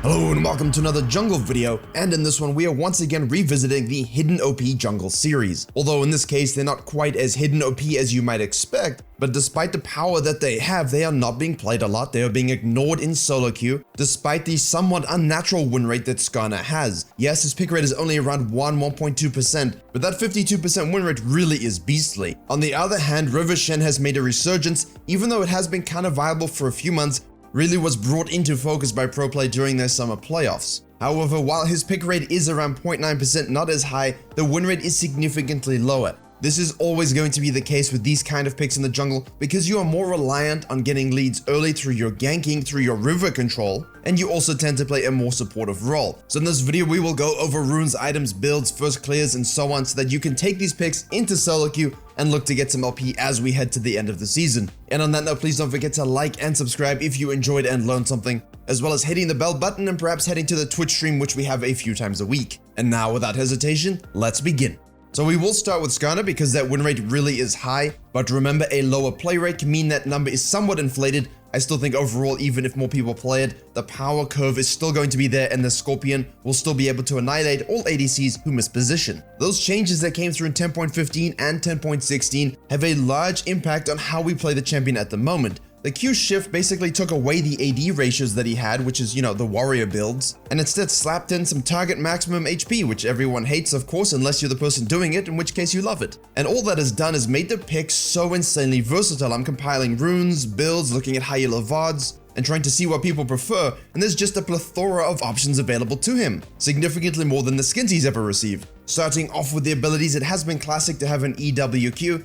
Hello and welcome to another jungle video, and in this one we are once again revisiting the Hidden OP jungle series. Although in this case they're not quite as hidden OP as you might expect, but despite the power that they have, they are not being played a lot. They are being ignored in solo queue, despite the somewhat unnatural win rate that Skarner has. Yes, his pick rate is only around 1.2%, but that 52% win rate really is beastly. On the other hand, Shen has made a resurgence, even though it has been kind of viable for a few months. Really was brought into focus by pro play during their summer playoffs. However, while his pick rate is around 0.9%, not as high, the win rate is significantly lower. This is always going to be the case with these kind of picks in the jungle because you are more reliant on getting leads early through your ganking, through your river control, and you also tend to play a more supportive role. So in this video, we will go over runes, items, builds, first clears, and so on so that you can take these picks into solo queue and look to get some LP as we head to the end of the season. And on that note, please don't forget to like and subscribe if you enjoyed and learned something, as well as hitting the bell button and perhaps heading to the Twitch stream, which we have a few times a week. And now, without hesitation, let's begin. So we will start with Skarner because that win rate really is high, but remember, a lower play rate can mean that number is somewhat inflated. I still think overall, even if more people play it, the power curve is still going to be there and the Scorpion will still be able to annihilate all ADCs who miss position. Those changes that came through in 10.15 and 10.16 have a large impact on how we play the champion at the moment. The Q shift basically took away the AD ratios that he had, which is, the warrior builds, and instead slapped in some target maximum HP, which everyone hates, of course, unless you're the person doing it, in which case you love it. And all that has done is made the pick so insanely versatile. I'm compiling runes, builds, looking at high elo VODs, and trying to see what people prefer, and there's just a plethora of options available to him, significantly more than the skins he's ever received. Starting off with the abilities, it has been classic to have an EWQ,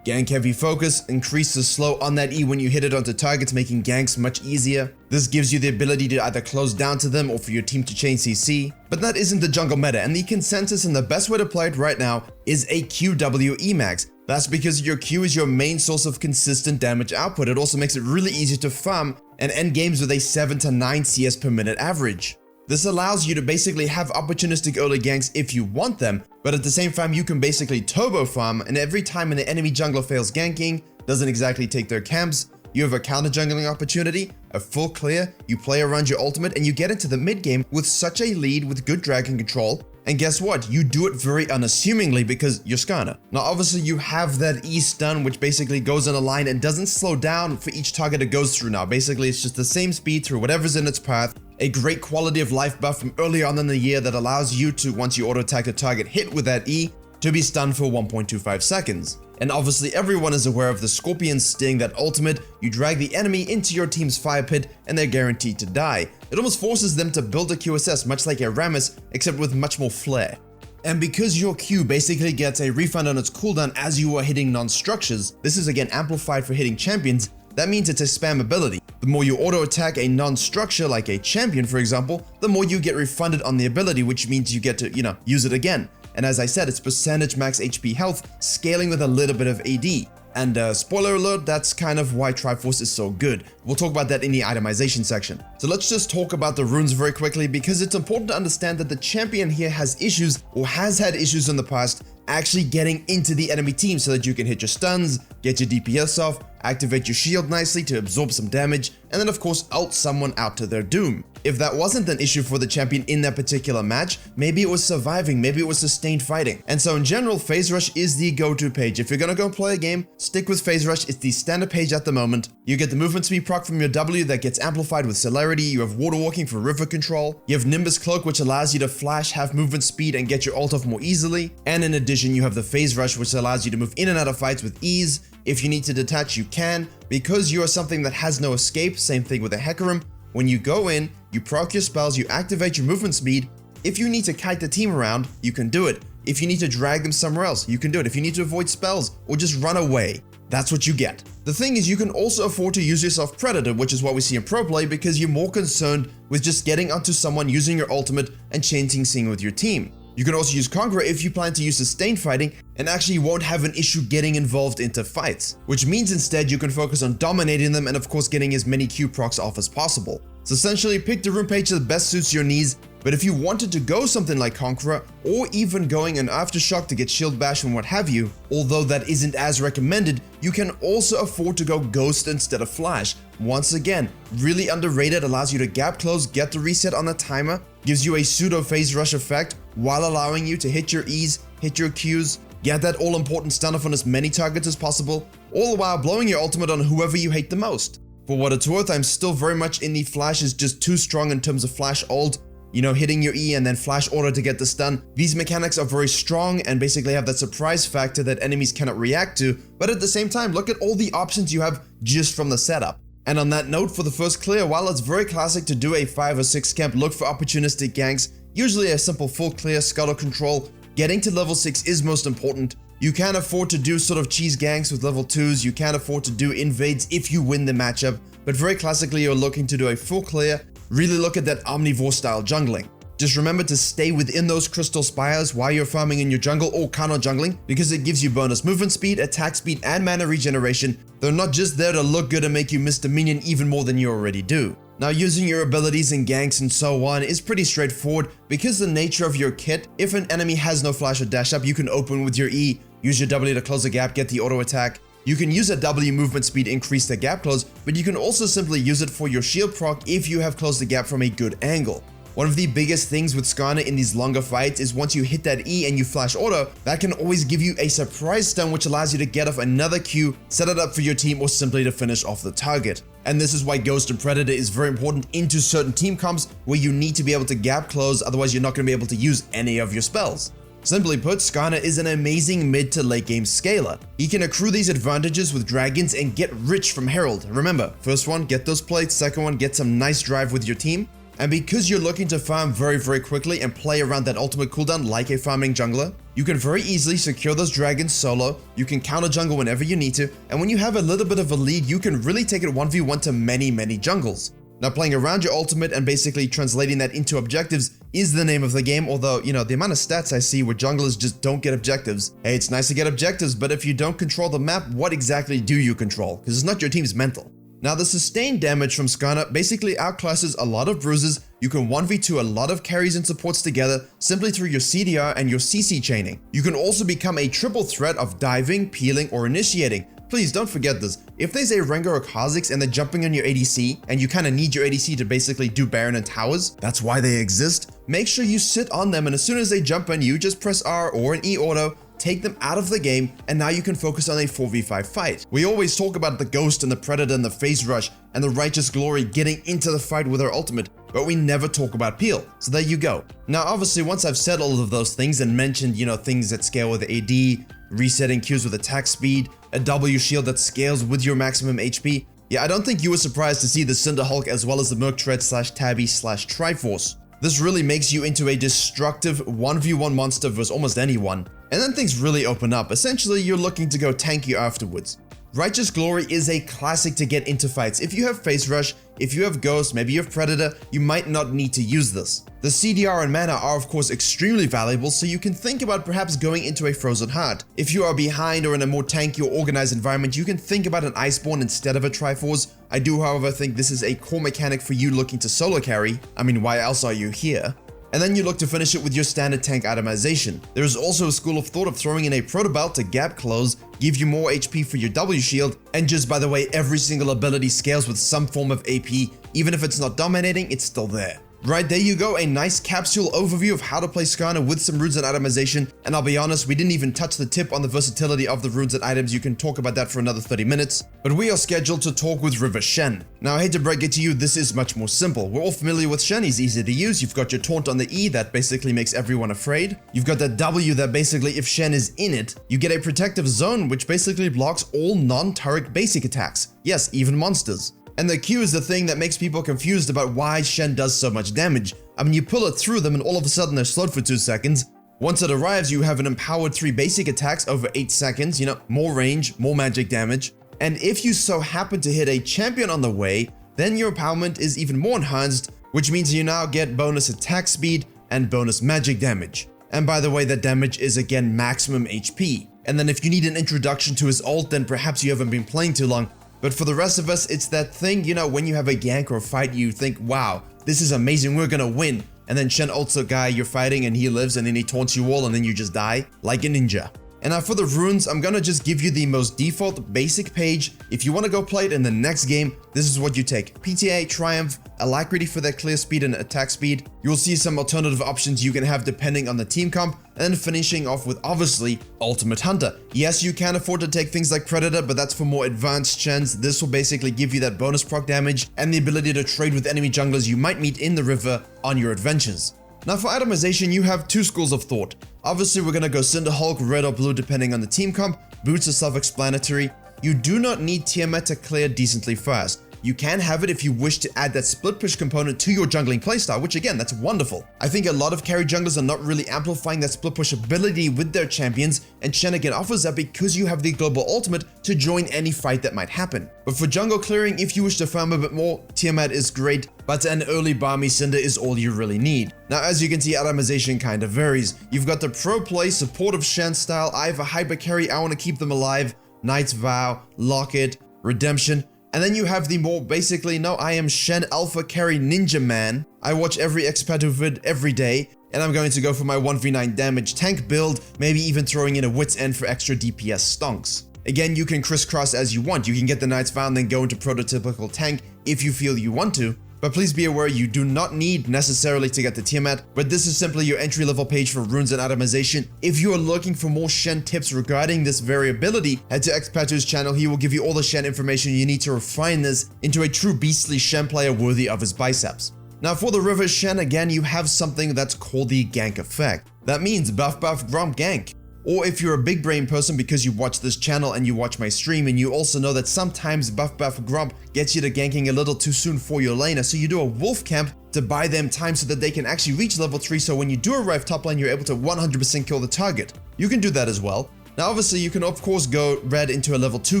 gank heavy focus, increase the slow on that E when you hit it onto targets, making ganks much easier. This gives you the ability to either close down to them or for your team to chain CC. But that isn't the jungle meta, and the consensus and the best way to play it right now is a QW Emax. That's because your Q is your main source of consistent damage output. It also makes it really easy to farm and end games with a 7 to 9 CS per minute average. This allows you to basically have opportunistic early ganks if you want them, but at the same time you can basically turbo farm, and every time an enemy jungler fails ganking, doesn't exactly take their camps, you have a counter jungling opportunity, a full clear, you play around your ultimate, and you get into the mid game with such a lead with good dragon control. And guess what? You do it very unassumingly because you're Skarner. Now obviously you have that E stun, which basically goes on a line and doesn't slow down for each target it goes through now. Basically it's just the same speed through whatever's in its path. A great quality of life buff from earlier on in the year that allows you to, once you auto attack a target hit with that E, to be stunned for 1.25 seconds. And obviously everyone is aware of the Scorpion Sting, that ultimate. You drag the enemy into your team's fire pit and they're guaranteed to die. It almost forces them to build a QSS much like a Rammus, except with much more flair. And because your Q basically gets a refund on its cooldown as you are hitting non-structures, this is again amplified for hitting champions. That means it's a spam ability. The more you auto attack a non-structure like a champion, for example, the more you get refunded on the ability, which means you get to, use it again. And as I said, it's percentage max HP health, scaling with a little bit of AD. And spoiler alert, that's kind of why Triforce is so good. We'll talk about that in the itemization section. So let's just talk about the runes very quickly, because it's important to understand that the champion here has issues, or has had issues in the past, actually getting into the enemy team so that you can hit your stuns, get your DPS off, activate your shield nicely to absorb some damage, and then of course ult someone out to their doom. If that wasn't an issue for the champion in that particular match, maybe it was surviving, maybe it was sustained fighting. And so in general, Phase Rush is the go-to page. If you're gonna go play a game, stick with Phase Rush. It's the standard page at the moment. You get the movement speed proc from your W that gets amplified with celerity. You have water walking for river control. You have Nimbus Cloak, which allows you to flash, have movement speed, and get your ult off more easily. And in addition, you have the Phase Rush, which allows you to move in and out of fights with ease. If you need to detach, you can. Because you are something that has no escape, same thing with a Hecarim. When you go in, you proc your spells, you activate your movement speed. If you need to kite the team around, you can do it. If you need to drag them somewhere else, you can do it. If you need to avoid spells or just run away, that's what you get. The thing is, you can also afford to use yourself Predator, which is what we see in pro play, because you're more concerned with just getting onto someone, using your ultimate, and chain syncing with your team. You can also use Conqueror if you plan to use sustained fighting and actually won't have an issue getting involved into fights, which means instead you can focus on dominating them and of course getting as many Q procs off as possible. So essentially pick the rune page that best suits your needs, But if you wanted to go something like Conqueror, or even going an Aftershock to get shield bash and what have you, although that isn't as recommended, you can also afford to go Ghost instead of Flash. Once again, really underrated, allows you to gap close, get the reset on the timer, gives you a pseudo phase rush effect while allowing you to hit your E's, hit your Q's, get that all important stun off on as many targets as possible, all the while blowing your ultimate on whoever you hate the most. For what it's worth, I'm still very much in the Flash is just too strong in terms of Flash ult, you know, hitting your E and then flash auto to get the stun. These mechanics are very strong and basically have that surprise factor that enemies cannot react to, but at the same time, look at all the options you have just from the setup. And on that note, for the first clear, while it's very classic to do a 5 or 6 camp, look for opportunistic ganks, usually a simple full clear, scuttle control. Getting to level 6 is most important. You can afford to do sort of cheese ganks with level 2s, you can afford to do invades if you win the matchup, but very classically you're looking to do a full clear. Really look at that omnivore style jungling. Just remember to stay within those crystal spires while you're farming in your jungle or counter jungling, because it gives you bonus movement speed, attack speed, and mana regeneration. They're not just there to look good and make you miss the minion even more than you already do. Now, using your abilities and ganks and so on is pretty straightforward because the nature of your kit, if an enemy has no flash or dash up, you can open with your E, use your W to close the gap, get the auto attack. You can use a W movement speed, increase the gap close, but you can also simply use it for your shield proc if you have closed the gap from a good angle. One of the biggest things with Skarner in these longer fights is once you hit that E and you flash auto, that can always give you a surprise stun which allows you to get off another Q, set it up for your team, or simply to finish off the target. And this is why Ghost and Predator is very important into certain team comps where you need to be able to gap close, otherwise you're not going to be able to use any of your spells. Simply put, Skarner is an amazing mid to late game scaler. He can accrue these advantages with dragons and get rich from Herald. Remember, first one, get those plates, second one, get some nice drive with your team. And because you're looking to farm very quickly and play around that ultimate cooldown like a farming jungler, you can very easily secure those dragons solo, you can counter jungle whenever you need to, and when you have a little bit of a lead, you can really take it 1v1 to many jungles. Now, playing around your ultimate and basically translating that into objectives is the name of the game, although, you know, the amount of stats I see where junglers just don't get objectives. Hey, it's nice to get objectives, but if you don't control the map, what exactly do you control? Because it's not your team's mental. Now, the sustained damage from Skarner basically outclasses a lot of bruises. You can 1v2 a lot of carries and supports together simply through your CDR and your CC chaining. You can also become a triple threat of diving, peeling, or initiating. Please don't forget this. If there's a Rengar or Kha'Zix and they're jumping on your ADC, and you kind of need your ADC to basically do Baron and towers, that's why they exist, make sure you sit on them, and as soon as they jump on you, just press R or an E auto, take them out of the game, and now you can focus on a 4v5 fight. We always talk about the Ghost and the Predator and the Phase Rush and the Righteous Glory getting into the fight with their ultimate, but we never talk about Peel. So there you go. Now, obviously, once I've said all of those things and mentioned, you know, things that scale with AD, resetting Qs with attack speed, a W shield that scales with your maximum HP, yeah, I don't think you were surprised to see the Cinder Hulk as well as the Merc Tread / Tabby / Triforce. This really makes you into a destructive 1v1 monster versus almost anyone. And then things really open up. Essentially, you're looking to go tanky afterwards. Righteous Glory is a classic to get into fights. If you have Phase Rush, if you have Ghost, maybe you have Predator, you might not need to use this. The CDR and mana are of course extremely valuable, so you can think about perhaps going into a Frozen Heart. If you are behind or in a more tanky or organized environment, you can think about an Iceborne instead of a Triforce. I do, however, think this is a core mechanic for you looking to solo carry. I mean, why else are you here? And then you look to finish it with your standard tank itemization. There is also a school of thought of throwing in a Protobelt to gap close, give you more HP for your W shield, and just by the way, every single ability scales with some form of AP. Even if it's not dominating, it's still there. Right, there you go, a nice capsule overview of how to play Skarner with some runes and itemization, and I'll be honest, we didn't even touch the tip on the versatility of the runes and items. You can talk about that for another 30 minutes, but we are scheduled to talk with Shen. Now, I hate to break it to you, this is much more simple. We're all familiar with Shen, he's easy to use. You've got your taunt on the E that basically makes everyone afraid. You've got that W that basically, if Shen is in it, you get a protective zone which basically blocks all non-turret basic attacks. Yes, even monsters. And the Q is the thing that makes people confused about why Shen does so much damage. I mean, you pull it through them and all of a sudden they're slowed for 2 seconds. Once it arrives, you have an empowered 3 basic attacks over 8 seconds, you know, more range, more magic damage. And if you so happen to hit a champion on the way, then your empowerment is even more enhanced, which means you now get bonus attack speed and bonus magic damage. And by the way, that damage is again maximum HP. And then if you need an introduction to his ult, then perhaps you haven't been playing too long. But for the rest of us, it's that thing, you know, when you have a gank or a fight, you think, wow, this is amazing, we're gonna win. and then Shen ults a guy you're fighting and he lives and then he taunts you all and then you just die, like a ninja. And now for the runes, I'm gonna just give you the most default basic page. If you want to go play it in the next game, this is what you take. PTA, Triumph, Alacrity for that clear speed and attack speed. You'll see some alternative options you can have depending on the team comp, and then finishing off with obviously Ultimate Hunter. Yes, you can afford to take things like Predator, but that's for more advanced Shens. This will basically give you that bonus proc damage and the ability to trade with enemy junglers you might meet in the river on your adventures. Now for itemization, you have two schools of thought. Obviously, we're gonna go Cinder Hulk, red or blue depending on the team comp. Boots are self-explanatory. You do not need Tiamat to clear decently fast. You can have it if you wish to add that split push component to your jungling playstyle, which again, that's wonderful. I think a lot of carry junglers are not really amplifying that split push ability with their champions, and Shen again offers that because you have the global ultimate to join any fight that might happen. But for jungle clearing, if you wish to farm a bit more, Tiamat is great, but an early Balmy Cinder is all you really need. Now as you can see, itemization kind of varies. You've got the pro play, supportive Shen style, I have a hyper carry, I want to keep them alive, Knight's Vow, Locket, Redemption. And then you have the more basically, no, I am Shen Alpha Carry Ninja Man. I watch every Expato vid every day, and I'm going to go for my 1v9 damage tank build, maybe even throwing in a Wit's End for extra DPS stonks. Again, you can crisscross as you want. You can get the Knight's Vow and then go into prototypical tank if you feel you want to. But please be aware, you do not need necessarily to get the Tiamat, but this is simply your entry level page for runes and itemization. If you are looking for more Shen tips regarding this variability, head to Xpato's channel. He will give you all the Shen information you need to refine this into a true beastly Shen player worthy of his biceps. Now for the River Shen, again, you have something that's called the gank effect. That means buff grump gank. Or if you're a big brain person because you watch this channel and you watch my stream and you also know that sometimes buff grump gets you to ganking a little too soon for your laner, so you do a wolf camp to buy them time so that they can actually reach level 3, so when you do arrive top lane you're able to 100% kill the target. You can do that as well. Now obviously you can of course go red into a level 2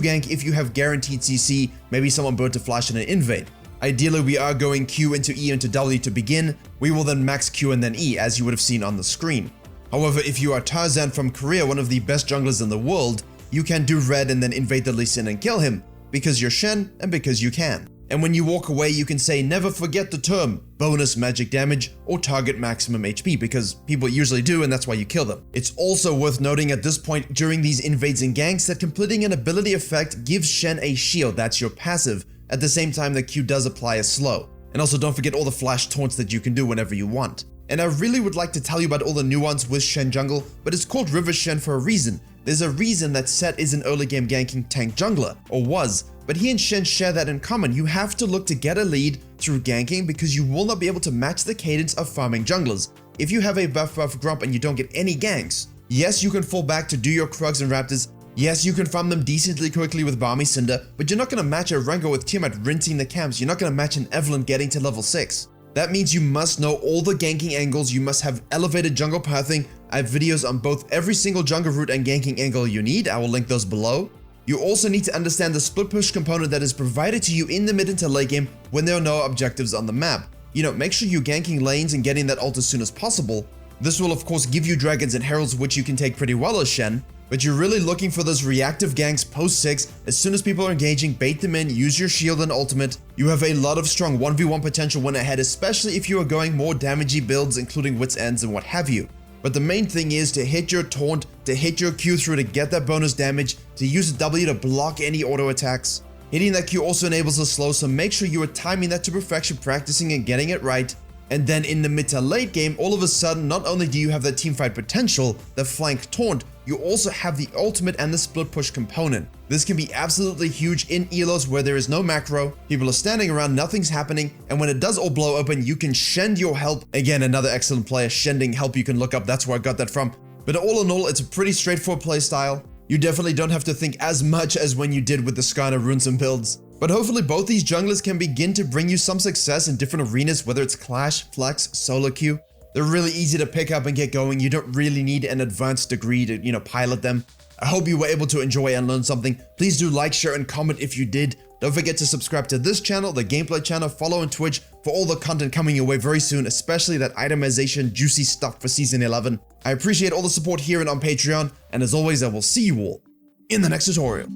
gank if you have guaranteed CC, maybe someone burnt a flash and an invade. Ideally we are going Q into E into W to begin. We will then max Q and then E as you would have seen on the screen. However, if you are Tarzan from Korea, one of the best junglers in the world, you can do red and then invade the Lee Sin and kill him, because you're Shen and because you can. And when you walk away, you can say never forget the term bonus magic damage or target maximum HP, because people usually do and that's why you kill them. It's also worth noting at this point during these invades and ganks that completing an ability effect gives Shen a shield, that's your passive, at the same time the Q does apply a slow. And also don't forget all the flash taunts that you can do whenever you want. And I really would like to tell you about all the nuance with Shen jungle, but it's called River Shen for a reason. There's a reason that Set is an early game ganking tank jungler, or was, but he and Shen share that in common. You have to look to get a lead through ganking because you will not be able to match the cadence of farming junglers. If you have a buff grump and you don't get any ganks, yes, you can fall back to do your Krugs and Raptors, yes, you can farm them decently quickly with Balmy Cinder, but you're not going to match a Rengo with Tiamat rinsing the camps, you're not going to match an Evelyn getting to level 6. That means you must know all the ganking angles, you must have elevated jungle pathing. I have videos on both every single jungle route and ganking angle you need, I will link those below. You also need to understand the split push component that is provided to you in the mid into late game when there are no objectives on the map. You know, make sure you're ganking lanes and getting that ult as soon as possible. This will of course give you dragons and heralds, which you can take pretty well as Shen, but you're really looking for those reactive ganks post 6. As soon as people are engaging, bait them in, use your shield and ultimate. You have a lot of strong 1v1 potential when ahead, especially if you are going more damagey builds including Wit's Ends and what have you. But the main thing is to hit your taunt, to hit your Q through to get that bonus damage, to use a W to block any auto attacks. Hitting that Q also enables a slow, so make sure you are timing that to perfection, practicing and getting it right. And then in the mid to late game, all of a sudden, not only do you have that teamfight potential, the flank taunt, you also have the ultimate and the split push component. This can be absolutely huge in elos where there is no macro, people are standing around, nothing's happening, and when it does all blow open, you can Shend your help. Again, another excellent player, Shending help you can look up, that's where I got that from. But all in all, it's a pretty straightforward playstyle. You definitely don't have to think as much as when you did with the Skarner runes and builds. But hopefully both these junglers can begin to bring you some success in different arenas, whether it's Clash, Flex, Solo Queue. They're really easy to pick up and get going. You don't really need an advanced degree to, pilot them. I hope you were able to enjoy and learn something. Please do like, share, and comment if you did. Don't forget to subscribe to this channel, the gameplay channel, follow on Twitch for all the content coming your way very soon, especially that itemization juicy stuff for Season 11. I appreciate all the support here and on Patreon, and as always, I will see you all in the next tutorial.